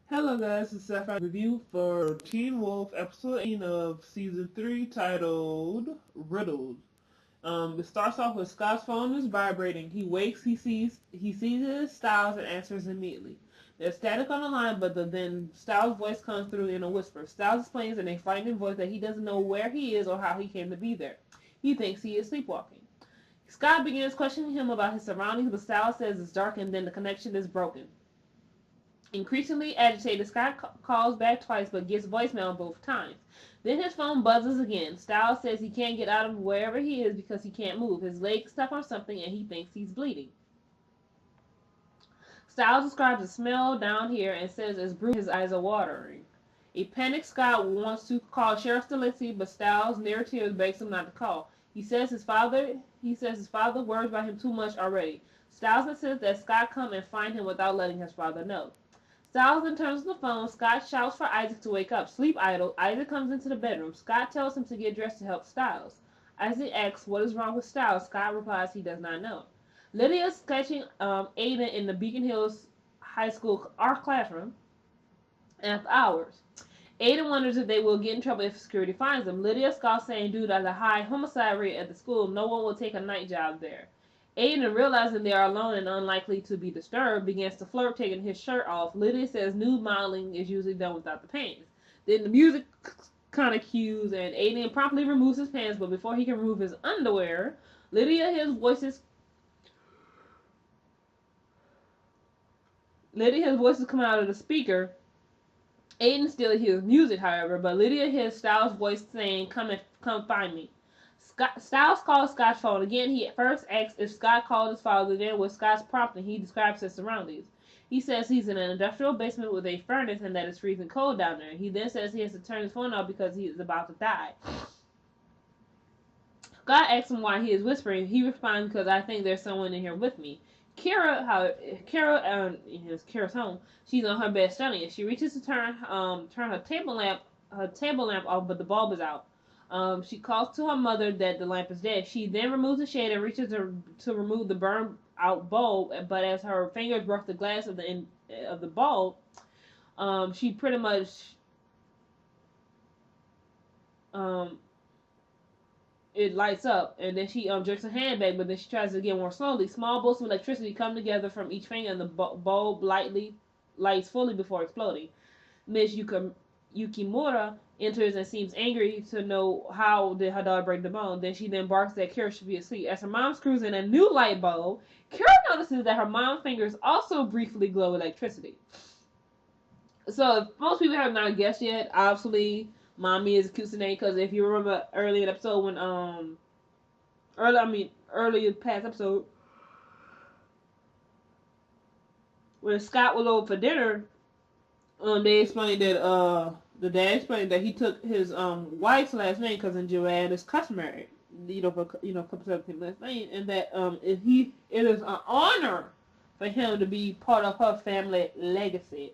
Hello guys, it's Sapphire review for Teen Wolf episode 8 of season 3 titled Riddled. It starts off with Scott's phone is vibrating. He wakes, he sees it as Styles and answers immediately. There's static on the line, but then Styles' voice comes through in a whisper. Styles explains in a frightening voice that he doesn't know where he is or how he came to be there. He thinks he is sleepwalking. Scott begins questioning him about his surroundings, but Styles says it's dark and then the connection is broken. Increasingly agitated, Scott calls back twice but gets voicemail both times. Then his phone buzzes again. Styles says he can't get out of wherever he is because he can't move. His leg's stuck on something and he thinks he's bleeding. Styles describes the smell down here and says it's bruising. His eyes are watering. A panicked Scott wants to call Sheriff Stalinsky, but Styles, near tears, begs him not to call. He says his father worries about him too much already. Styles insists that Scott come and find him without letting his father know. Styles then turns to the phone. Scott shouts for Isaac to wake up. Sleep idle. Isaac comes into the bedroom. Scott tells him to get dressed to help Styles. Isaac asks what is wrong with Styles. Scott replies he does not know. Lydia is sketching Aiden in the Beacon Hills High School art classroom after hours. Aiden wonders if they will get in trouble if security finds them. Lydia scoffs, saying due to the high homicide rate at the school, no one will take a night job there. Aiden, realizing they are alone and unlikely to be disturbed, begins to flirt, taking his shirt off. Lydia says nude modeling is usually done without the pants. Then the music kind of cues, and Aiden promptly removes his pants, but before he can remove his underwear, Lydia hears voices come out of the speaker. Aiden still hears music, however, but Lydia hears Styles' voice saying, come find me. Styles calls Scott's phone. Again, he first asks if Scott called his father. Then, with Scott's prompting, he describes his surroundings. He says he's in an industrial basement with a furnace and that it's freezing cold down there. He then says he has to turn his phone off because he is about to die. Scott asks him why he is whispering. He responds, because I think there's someone in here with me. Kara's home. She's on her bed studying. She reaches to turn her table lamp off, but the bulb is out. She calls to her mother that the lamp is dead. She then removes the shade and reaches to remove the burned out bulb, but as her fingers brush the glass of the bulb, she pretty much it lights up, and then she jerks her hand back, but then she tries it again more slowly. Small bolts of electricity come together from each finger, and the bulb lights fully before exploding. Miss Yukimura enters and seems angry to know how did her daughter break the bone. She barks that Kara should be asleep. As her mom screws in a new light bulb, Kara notices that her mom's fingers also briefly glow electricity. So if most people have not guessed yet, obviously Mommy is Kitsune, because if you remember early in the episode when early past episode when Scott was over for dinner, they explained that the dad explained that he took his wife's last name because in Japan it's customary, for couple of people's last name, and that it is an honor for him to be part of her family legacy.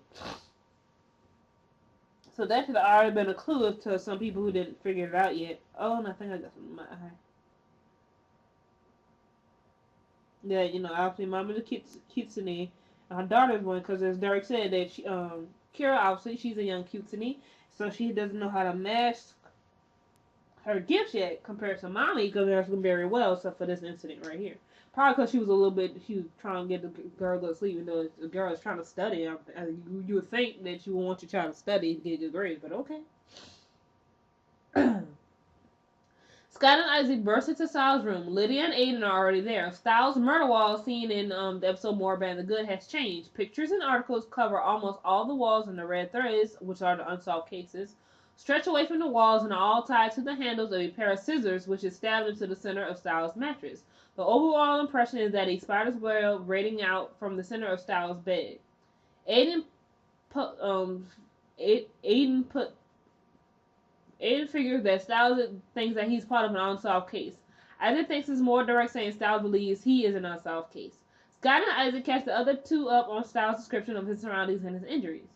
So that should have already been a clue to some people who didn't figure it out yet. Oh, and I think I got some in my eye. Yeah, obviously Mama the Kitsune, and her daughter's one, because as Derek said, that she, Kira, obviously, she's a young Kitsune, so she doesn't know how to mask her gifts yet compared to Mommy, because they're doing very well, except for this incident right here. Probably because she was trying to get the girl to go to sleep, even though the girl is trying to study. You would think that you would want your child to study to get your grades, but okay. Scott and Isaac burst into Styles' room. Lydia and Aiden are already there. Styles' murder wall, seen in the episode More Bad the Good, has changed. Pictures and articles cover almost all the walls, and the red threads, which are the unsolved cases, stretch away from the walls and are all tied to the handles of a pair of scissors, which is stabbed into the center of Styles' mattress. The overall impression is that a spider's web radiating out from the center of Styles' bed. Aiden figures that Styles thinks that he's part of an unsolved case. Isaac thinks it's more direct, saying Styles believes he is an unsolved case. Scott and Isaac catch the other two up on Styles' description of his surroundings and his injuries.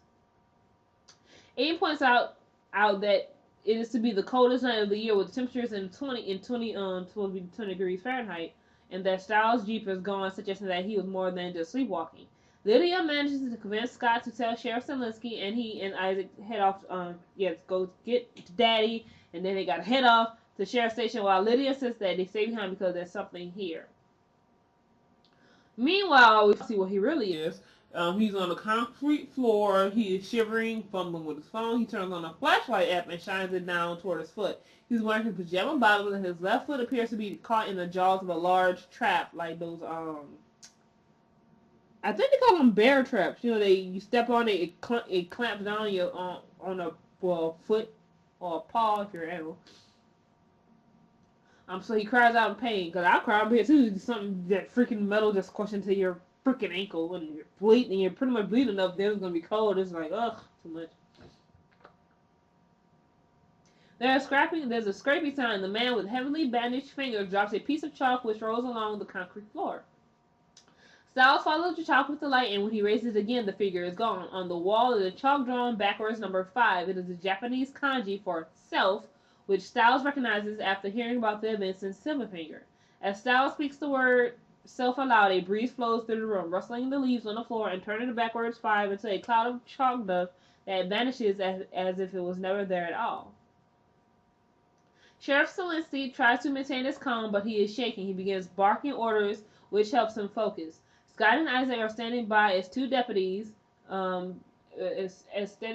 Aiden points out that it is to be the coldest night of the year, with temperatures supposed to be 20 degrees Fahrenheit, and that Styles' Jeep is gone, suggesting that he was more than just sleepwalking. Lydia manages to convince Scott to tell Sheriff Stilinski, and he and Isaac head off. Go get Daddy, and then they got to head off to the sheriff's station. While Lydia says that they stay behind because there's something here. Meanwhile, we see what he really is. He's on the concrete floor. He is shivering, fumbling with his phone. He turns on a flashlight app and shines it down toward his foot. He's wearing his pajama bottoms, and his left foot appears to be caught in the jaws of a large trap, like those I think they call them bear traps. You know, you step on it, it clamps down on your on a foot or a paw if you're an animal. So he cries out in pain, because I cry here too. Something that freaking metal just crushed into your freaking ankle, and you're bleeding. You're pretty much bleeding enough. Then it's gonna be cold. It's like, ugh, too much. There's a scraping sound. The man with heavily bandaged fingers drops a piece of chalk which rolls along the concrete floor. Styles follows the chalk with the light, and when he raises it again, the figure is gone. On the wall is a chalk drawn backwards number 5. It is a Japanese kanji for self, which Styles recognizes after hearing about the events in Silverfinger. As Styles speaks the word self aloud, a breeze flows through the room, rustling the leaves on the floor and turning the backwards 5 into a cloud of chalk dust that vanishes as if it was never there at all. Sheriff Stilinski tries to maintain his calm, but he is shaking. He begins barking orders, which helps him focus. Scott and Isaac are standing by as two deputies. Standing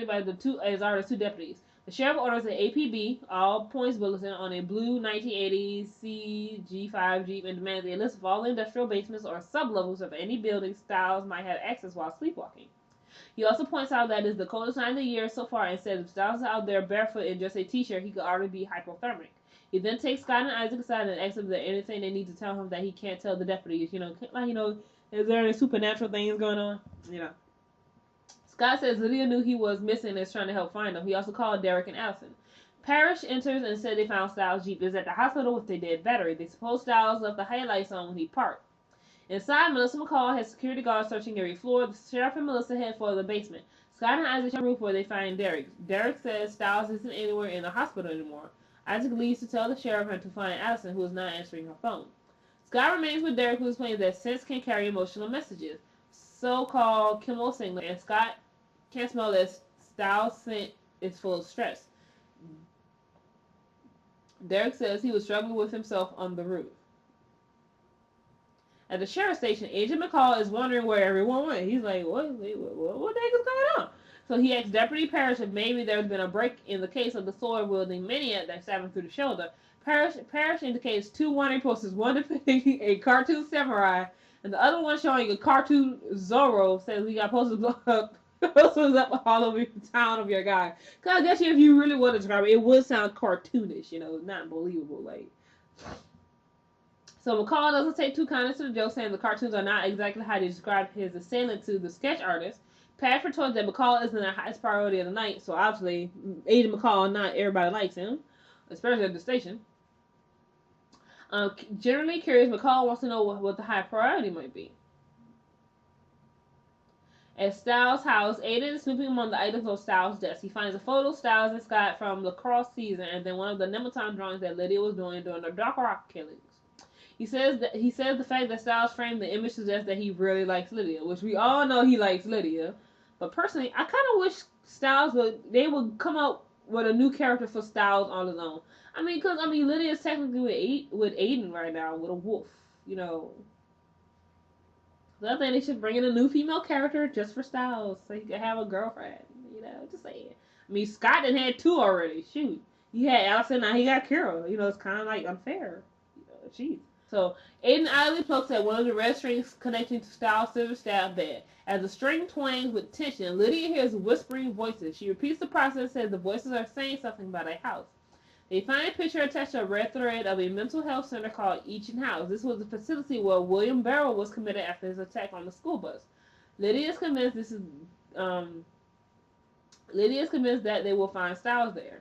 by as are the two deputies. The sheriff orders an APB, all points bulletin, on a blue 1980 CG5 Jeep and demands a list of all the industrial basements or sublevels of any building Styles might have access while sleepwalking. He also points out that it is the coldest night of the year so far and says if Styles is out there barefoot in just a t-shirt, he could already be hypothermic. He then takes Scott and Isaac aside and asks them if there's anything they need to tell him that he can't tell the deputies. Is there any supernatural things going on? Scott says Lydia knew he was missing and is trying to help find him. He also called Derek and Allison. Parrish enters and said they found Styles' Jeep is at the hospital with a dead battery. They suppose Styles left the headlights on when he parked. Inside, Melissa McCall has security guards searching every floor. The sheriff and Melissa head for the basement. Scott and Isaac on the roof where they find Derek. Derek says Styles isn't anywhere in the hospital anymore. Isaac leaves to tell the sheriff and to find Allison, who is not answering her phone. Scott remains with Derek, who explains that scents can carry emotional messages, so-called chemical signals, and Scott can smell that Styles' scent is full of stress. Derek says he was struggling with himself on the roof. At the sheriff's station, Agent McCall is wondering where everyone went. He's like, what the heck is going on? So he asks Deputy Parrish if maybe there's been a break in the case of the sword-wielding maniac that stabbed him through the shoulder. Parrish indicates 2 warning posters, one depicting a cartoon samurai, and the other one showing a cartoon Zorro. Says we got posters up all over the town of your guy. Because I guess if you really want to describe it, it would sound cartoonish, not believable. So McCall doesn't take too kindly to the joke, saying the cartoons are not exactly how he described his assailant to the sketch artist. Pat retorts that McCall isn't the highest priority of the night, so obviously Agent McCall, not everybody likes him, especially at the station. Generally curious, McCall wants to know what the high priority might be. At Styles' house, Aiden is snooping among the items on Styles' desk. He finds a photo of Styles and Scott from lacrosse season, and then one of the Nemeton drawings that Lydia was doing during the Dark Rock killings. He says the fact that Styles framed the image suggests that he really likes Lydia, which we all know he likes Lydia. But personally, I kind of wish Styles would come up with a new character for Styles on his own. Because Lydia is technically with Aiden right now, with a wolf, So I think they should bring in a new female character just for Styles, so he could have a girlfriend, just saying. Scott done had 2 already, shoot. He had Allison, now he got Kira, it's kind of unfair, jeez. So, Aiden idly plucks at one of the red strings connecting to Styles' silver staff bed. As the string twangs with tension, Lydia hears whispering voices. She repeats the process, says the voices are saying something about a house. They find a picture attached to a red thread of a mental health center called Eachin House. This was the facility where William Barrow was committed after his attack on the school bus. Lydia is convinced that they will find Styles there.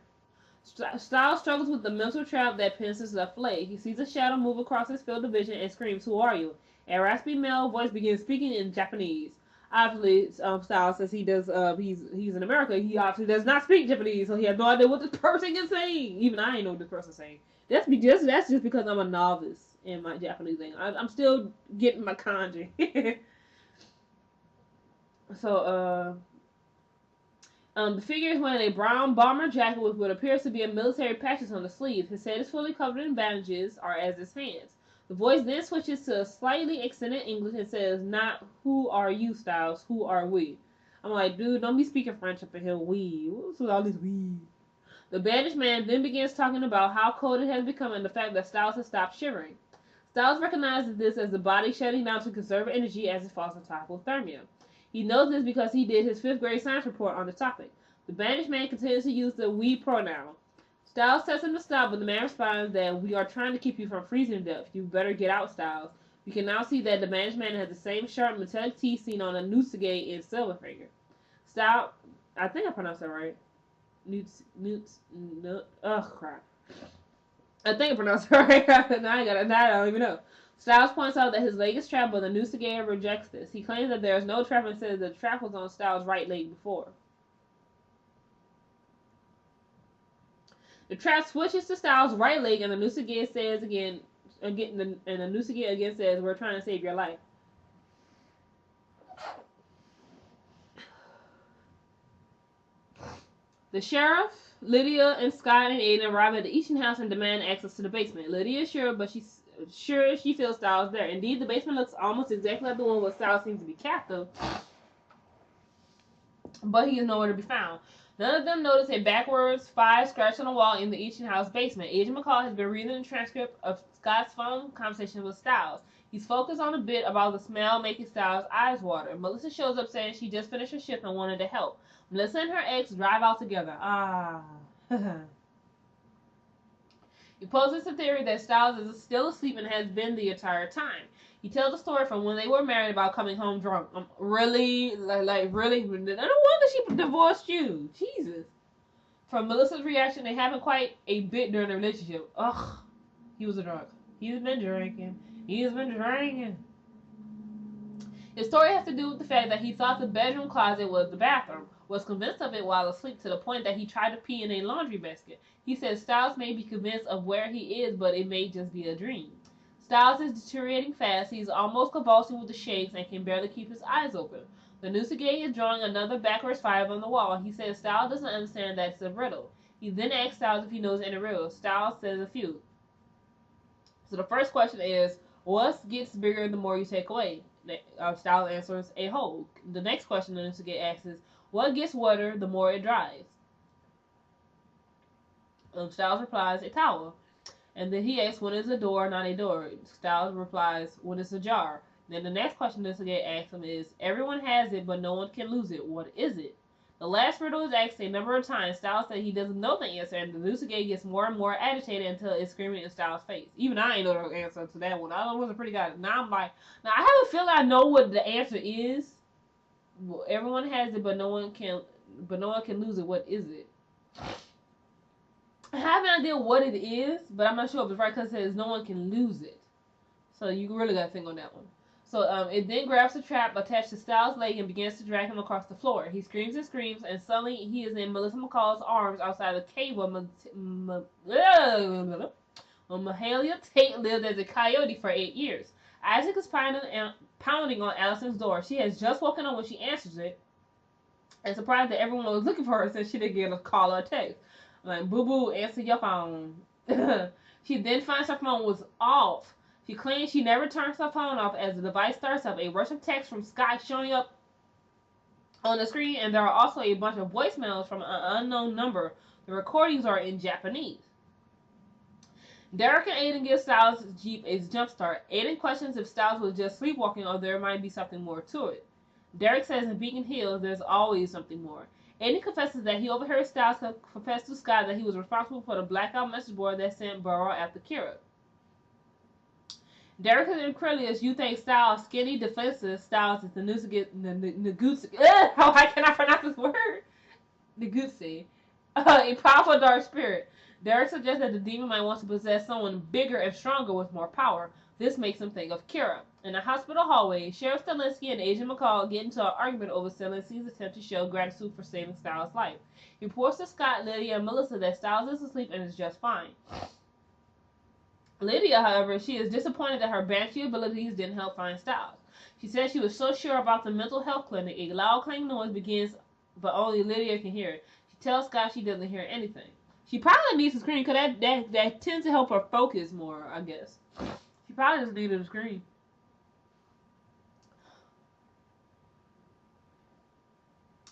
Styles struggles with the mental trap that pins his left leg. He sees a shadow move across his field of vision and screams, "Who are you?" A raspy male voice begins speaking in Japanese. Obviously, Styles says he does. He's in America. He obviously does not speak Japanese, so he has no idea what this person is saying. Even I ain't know what this person's saying. That's just because I'm a novice in my Japanese thing. I'm still getting my kanji. So, the figure is wearing a brown bomber jacket with what appears to be a military patches on the sleeve. His head is fully covered in bandages, or as his hands. The voice then switches to a slightly accented English and says, "Not who are you, Styles? Who are we?" I'm like, dude, don't be speaking French up in here. We. What's with all this we? The bandaged man then begins talking about how cold it has become and the fact that Styles has stopped shivering. Styles recognizes this as the body shutting down to conserve energy as it falls into hypothermia. He knows this because he did his 5th grade science report on the topic. The bandaged man continues to use the we pronoun. Styles tells him to stop, but the man responds that we are trying to keep you from freezing to death. You better get out, Styles. You can now see that the bandaged man has the same sharp metallic teeth seen on a Noosagay in Silverfinger. Styles, I think I pronounced that right. Crap. I think I pronounced it right. Now I don't even know. Styles points out that his leg is trapped, but the Noosagay rejects this. He claims that there is no trap and says the trap was on Styles' right leg before. The trap switches to Styles' right leg, and the Noosagay says again, and the Noosagay again says, "We're trying to save your life." The sheriff, Lydia, and Scott and Aiden arrive at the Easton house and demand access to the basement. Lydia is sure, but she's sure she feels Styles there. Indeed, the basement looks almost exactly like the one where Styles seems to be captive, but he is nowhere to be found. None of them notice a backwards 5 scratched on the wall in the Easton house basement. Agent McCall has been reading the transcript of Scott's phone conversation with Styles. He's focused on a bit about the smell making Styles' eyes water. Melissa shows up saying she just finished her shift and wanted to help. Melissa and her ex drive out together. He poses the theory that Styles is still asleep and has been the entire time. He tells the story from when they were married about coming home drunk. Really? Really? No wonder she divorced you. Jesus. From Melissa's reaction, they haven't quite a bit during the relationship. Ugh. He was a drunk. He's been drinking. He's been drinking. His story has to do with the fact that he thought the bedroom closet was the bathroom, was convinced of it while asleep to the point that he tried to pee in a laundry basket. He says Styles may be convinced of where he is, but it may just be a dream. Styles is deteriorating fast. He's almost convulsing with the shakes and can barely keep his eyes open. The Noosagay is drawing another backwards 5 on the wall. He says Styles doesn't understand that it's a riddle. He then asks Styles if he knows any riddles. Styles says a few. So the first question is, what gets bigger the more you take away? Styles answers, a hole. The next question the Noosagay asks is, what gets wetter the more it dries? Styles replies, a towel. And then he asks, when is a door not a door? Styles replies, when it's ajar. Then the next question the Noosagay asks him is, everyone has it, but no one can lose it. What is it? The last riddle is asked a number of times. Styles says he doesn't know the answer, and the Noosagay gets more and more agitated until it's screaming in Styles' face. Even I ain't know the answer to that one. I was a pretty guy. Now I'm like, now I have a feeling I know what the answer is. Well, everyone has it, but no one can lose it. What is it? I have an idea what it is, but I'm not sure if it's right because it says no one can lose it. So you really got to think on that one. So it then grabs the trap attached to Styles' leg and begins to drag him across the floor. He screams and screams, and suddenly he is in Melissa McCall's arms outside the cave where Mahalia Tate lived as a coyote for 8 years. Isaac is pounding on Allison's door. She has just woken up when she answers it, and surprised that everyone was looking for her since she didn't get a call or a text. I'm like, boo boo, answer your phone. She then finds her phone was off. She claims she never turns her phone off as the device starts up. A rush of text from Scott showing up on the screen, and there are also a bunch of voicemails from an unknown number. The recordings are in Japanese. Derek and Aiden give Styles' Jeep a jump start. Aiden questions if Styles was just sleepwalking or there might be something more to it. Derek says in Beacon Hills there's always something more. Aiden confesses that he overheard Styles confess to Scott that he was responsible for the blackout message board that sent Burrow after Kira. Derek is incredulous. You think Styles skinny, defensive. Styles is the Nagutsu. How can I pronounce this word? Nagutsu. A powerful dark spirit. Derek suggests that the demon might want to possess someone bigger and stronger with more power. This makes him think of Kira. In a hospital hallway, Sheriff Stilinski and Agent McCall get into an argument over Stilinski's attempt to show gratitude for saving Styles' life. He reports to Scott, Lydia, and Melissa that Styles is asleep and is just fine. Lydia, however, she is disappointed that her banshee abilities didn't help find Styles. She says she was so sure about the mental health clinic. A loud clang noise begins, but only Lydia can hear it. She tells Scott she doesn't hear anything. She probably needs to scream because that tends to help her focus more, I guess. She probably just needed to scream.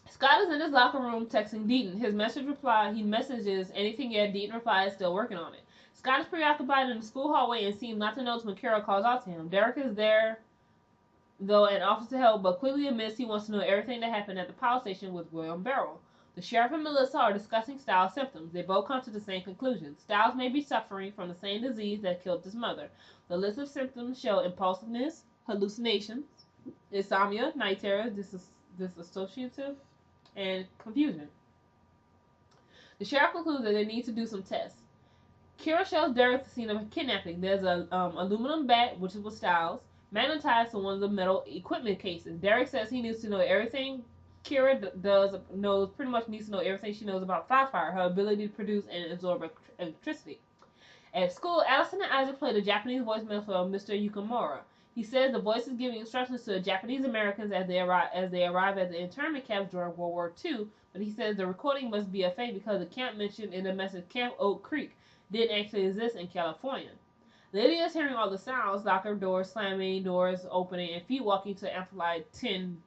Scott is in his locker room texting Deaton. He messages anything yet. Deaton replies, still working on it. Scott is preoccupied in the school hallway and seems not to notice when Carol calls out to him. Derek is there, though, and offers to help, but quickly admits he wants to know everything that happened at the power station with William Barrow. The sheriff and Melissa are discussing Styles' symptoms. They both come to the same conclusion. Styles may be suffering from the same disease that killed his mother. The list of symptoms show impulsiveness, hallucinations, insomnia, night terrors, dissociative, and confusion. The sheriff concludes that they need to do some tests. Kira shows Derek the scene of a kidnapping. There's a aluminum bat, which is with Styles, magnetized to one of the metal equipment cases. Derek says he needs to know everything pretty much needs to know everything she knows about Sapphire, her ability to produce and absorb electricity. At school, Allison and Isaac play the Japanese voicemail for Mr. Yukamura. He says the voice is giving instructions to the Japanese Americans as they arrive at the internment camps during World War II, but he says the recording must be a fake because the camp mentioned in the message Camp Oak Creek didn't actually exist in California. Lydia is hearing all the sounds, locker doors slamming, doors opening, and feet walking to amplify 10.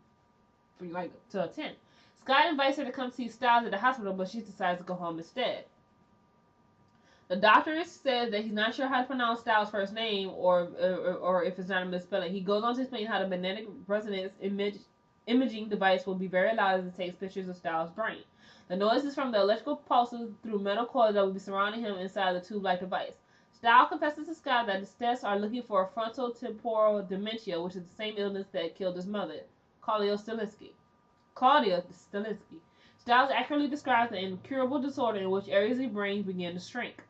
Scott invites her to come see Styles at the hospital, but she decides to go home instead. The doctor says that he's not sure how to pronounce Styles' first name or if it's not a misspelling. He goes on to explain how the magnetic resonance imaging device will be very loud as it takes pictures of Styles' brain. The noise is from the electrical pulses through metal coils that will be surrounding him inside the tube-like device. Styles confesses to Scott that his tests are looking for frontotemporal dementia, which is the same illness that killed his mother, Claudia Stilinski. Styles accurately describes the incurable disorder in which areas of the brain begin to shrink.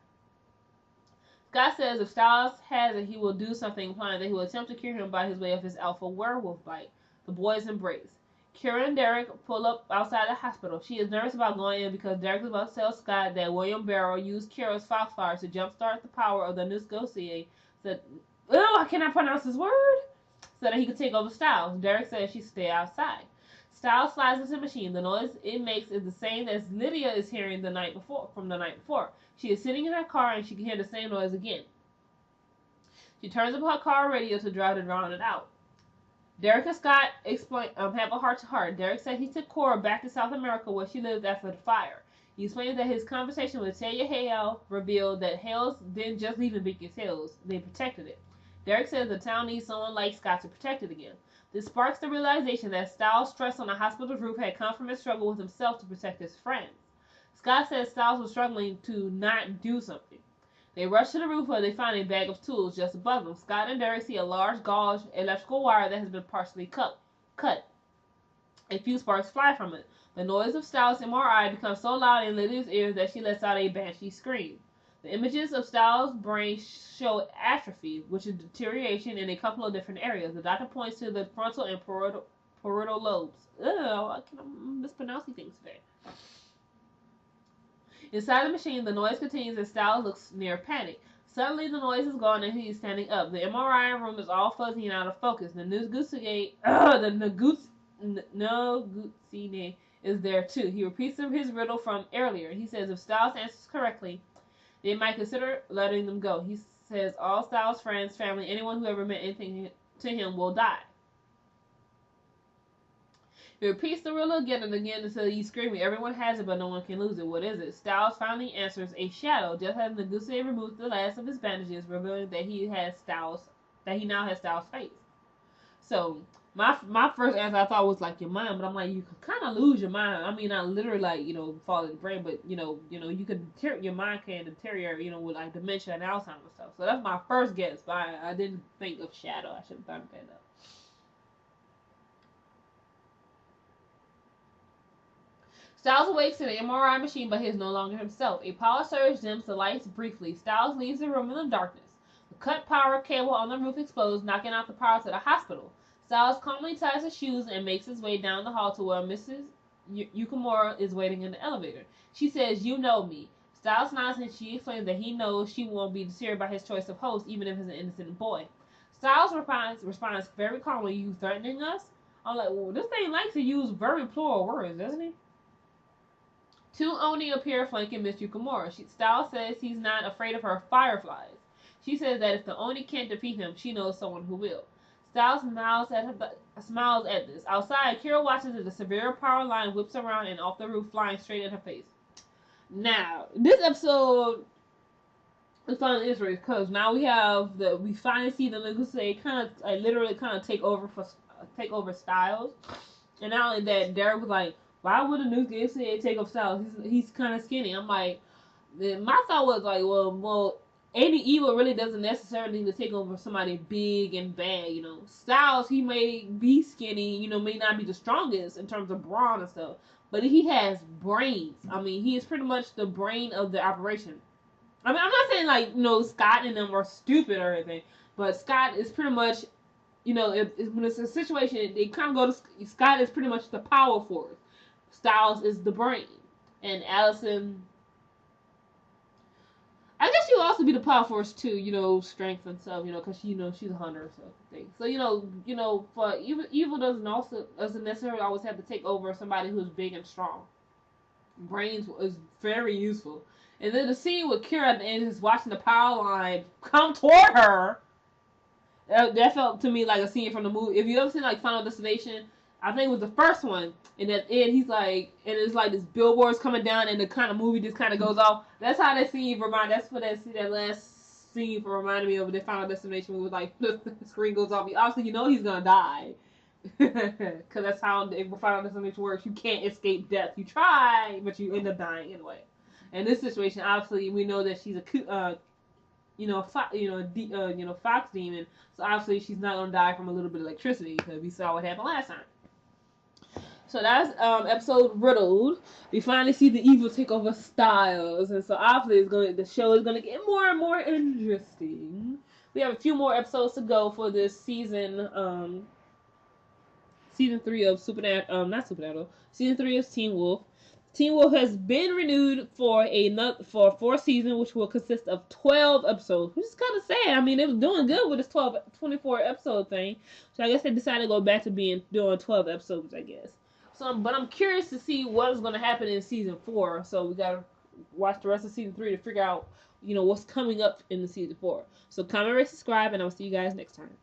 Scott says if Styles has it, he will do something, implying that he will attempt to cure him by his way of his alpha werewolf bite. The boys embrace. Kira and Derek pull up outside the hospital. She is nervous about going in because Derek is about to tell Scott that William Barrow used Kira's Sapphire to jumpstart the power of the negotiator. I cannot pronounce this word. So that he could take over Styles. Derek says she should stay outside. Styles slides into the machine. The noise it makes is the same as Lydia is hearing the night before. She is sitting in her car and she can hear the same noise again. She turns up her car radio to try to drown it out. Derek and Scott have a heart-to-heart. Derek said he took Cora back to South America where she lived after the fire. He explains that his conversation with Talia Hale revealed that Hales didn't just leave Invictus Hills, they protected it. Derek says the town needs someone like Scott to protect it again. This sparks the realization that Styles' stress on the hospital's roof had come from his struggle with himself to protect his friends. Scott says Styles was struggling to not do something. They rush to the roof where they find a bag of tools just above them. Scott and Derek see a large gauge electrical wire that has been partially cut. A few sparks fly from it. The noise of Styles' MRI becomes so loud in Lydia's ears that she lets out a banshee scream. The images of Styles' brain show atrophy, which is deterioration in a couple of different areas. The doctor points to the frontal and parietal lobes. I'm mispronouncing things today. Inside the machine, the noise continues as Styles looks near panic. Suddenly, the noise is gone and he is standing up. The MRI room is all fuzzy and out of focus. The negotiator is there too. He repeats his riddle from earlier. He says if Styles answers correctly, they might consider letting them go. He says all Styles' friends, family, anyone who ever meant anything to him will die. He repeats the riddle again and again until he's screaming, everyone has it but no one can lose it. What is it? Styles finally answers, a shadow, just as the negotiator removes the last of his bandages, revealing that he now has Styles' face. So my first answer I thought was like your mind, but I'm like you can kind of lose your mind. I mean, not literally like fall in the brain, but you can your mind can deteriorate, with like dementia and Alzheimer's stuff. So that's my first guess, but I didn't think of shadow. I should have thought of that up. Styles awakes in the MRI machine, but he is no longer himself. A power surge dims the lights briefly. Styles leaves the room in the darkness. The cut power cable on the roof explodes, knocking out the power to the hospital. Styles calmly ties his shoes and makes his way down the hall to where Mrs. Yukamura is waiting in the elevator. She says, "You know me." Styles nods and she explains that he knows she won't be deterred by his choice of host, even if it's an innocent boy. Styles responds very calmly. You threatening us? I'm like, well, this thing likes to use very plural words, doesn't he? Two Oni appear flanking Miss Yukimura. Styles says he's not afraid of her fireflies. She says that if the Oni can't defeat him, she knows someone who will. Styles smiles at this. Outside, Kira watches as the severe power line whips around and off the roof, flying straight at her face. Now, this episode is kind of interesting because now we finally see the Legacy literally take over Styles, and not only that, Derek was like, why would a new Legacy take over Styles? He's kind of skinny. I'm like, my thought was like, well, any evil really doesn't necessarily need to take over somebody big and bad, you know. Styles, he may be skinny, you know, may not be the strongest in terms of brawn and stuff, but he has brains. I mean, he is pretty much the brain of the operation. I mean, I'm not saying like, you know, Scott and them are stupid or anything, but Scott is pretty much, you know, when it's a situation, they kind of go to Scott is pretty much the power force. Styles is the brain, and Allison, I guess she'll also be the power force too, you know, strength and stuff, you know, because she's a hunter, so thing. So for evil doesn't necessarily always have to take over somebody who's big and strong. Brains is very useful. And then the scene with Kira at the end is watching the power line come toward her. That felt to me like a scene from the movie. If you ever seen like Final Destination, I think it was the first one. And at the end, he's like, and it's like this billboard's coming down, and the kind of movie just kind of goes off. That's how that scene reminded. That's what that last scene reminded me of the Final Destination movie. Like the screen goes off. Obviously, you know he's gonna die, because that's how the Final Destination works. You can't escape death. You try, but you end up dying anyway. In this situation, obviously, we know that she's a fox demon. So obviously, she's not gonna die from a little bit of electricity, because we saw what happened last time. So that's episode Riddled. We finally see the evil take over Styles, and so obviously the show is gonna get more and more interesting. We have a few more episodes to go for this season. Season 3 of Season 3 of Teen Wolf. Teen Wolf has been renewed for a fourth season, which will consist of 12 episodes, which is kind of sad. I mean, it was doing good with this 24 episode thing, so I guess they decided to go back to doing 12 episodes, I guess. But I'm curious to see what's going to happen in season 4. So we got to watch the rest of season 3 to figure out, what's coming up in the season 4. So comment, rate, subscribe, and I'll see you guys next time.